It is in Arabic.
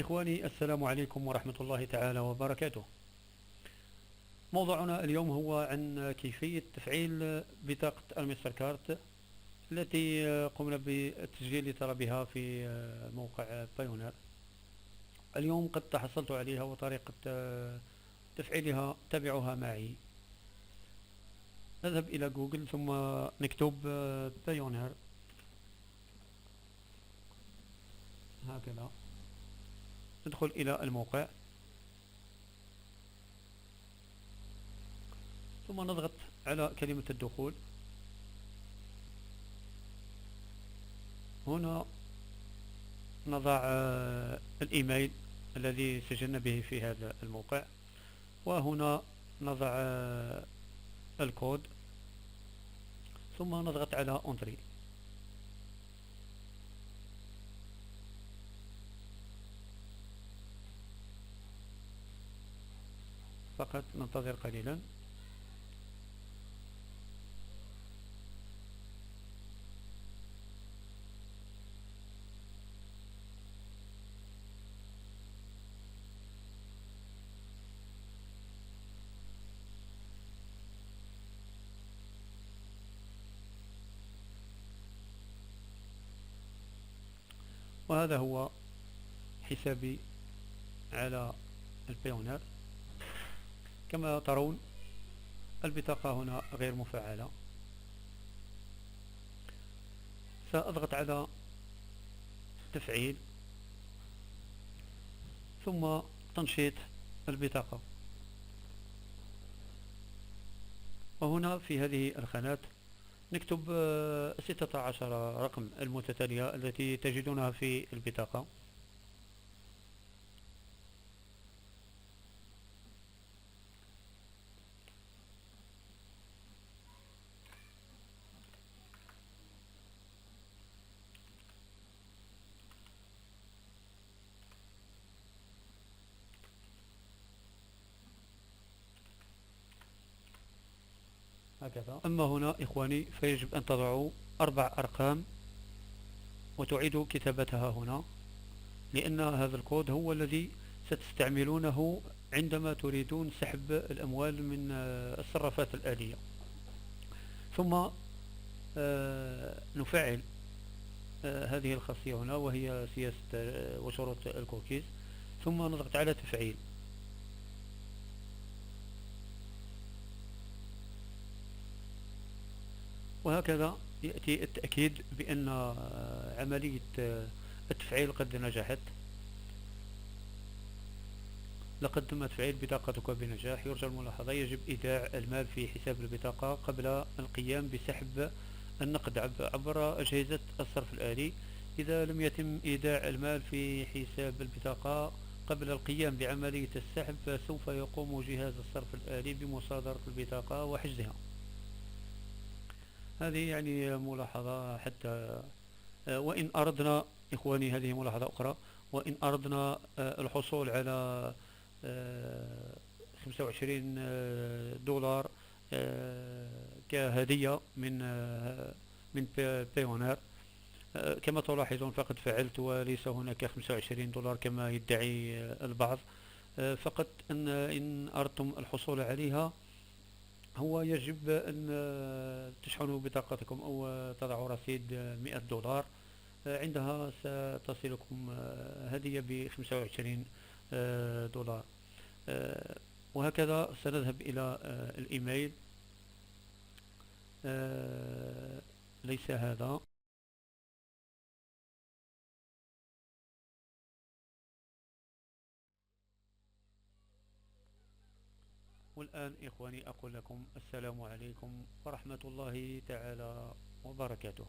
إخواني، السلام عليكم ورحمة الله تعالى وبركاته. موضوعنا اليوم هو عن كيفية تفعيل بطاقة المستر كارت التي قمنا بالتسجيل طلبها في موقع بايونير. اليوم قد تحصلت عليها، وطريقة تفعيلها تابعوها معي. نذهب إلى جوجل ثم نكتب بايونير هكذا. ندخل إلى الموقع ثم نضغط على كلمة الدخول. هنا نضع الإيميل الذي سجلنا به في هذا الموقع، وهنا نضع الكود ثم نضغط على انتري. فقط ننتظر قليلا. وهذا هو حسابي على البايونير. كما ترون البطاقة هنا غير مفعلة. سأضغط على تفعيل ثم تنشيط البطاقة، وهنا في هذه الخانات نكتب 16 رقم المتتالية التي تجدونها في البطاقة. هكذا. أما هنا إخواني فيجب أن تضعوا 4 أرقام وتعيدوا كتابتها هنا، لأن هذا الكود هو الذي ستستعملونه عندما تريدون سحب الأموال من الصرافات الآلية. ثم نفعل هذه الخاصية هنا، وهي سياسة وشروط الكوكيز، ثم نضغط على تفعيل. وهكذا يأتي التأكيد بأن عملية التفعيل قد نجحت. لقد تم تفعيل بطاقتك بنجاح. يرجى الملاحظة: يجب إيداع المال في حساب البطاقة قبل القيام بسحب النقد عبر أجهزة الصرف الآلي. إذا لم يتم إيداع المال في حساب البطاقة قبل القيام بعملية السحب، فسوف يقوم جهاز الصرف الآلي بمصادرة البطاقة وحجزها. هذه يعني ملاحظة. حتى وإن أردنا إخواني، هذه ملاحظة أخرى: وإن أردنا الحصول على 25 دولار كهدية من بايونير، كما تلاحظون فقد فعلت وليس هناك 25 دولار كما يدعي البعض. فقط إن أردتم الحصول عليها، هو يجب أن تشحنوا بطاقتكم أو تضعوا رصيد 100 دولار. عندها ستصلكم هدية ب 25 دولار. وهكذا سنذهب إلى الإيميل. ليس هذا. والآن إخواني أقول لكم السلام عليكم ورحمة الله تعالى وبركاته.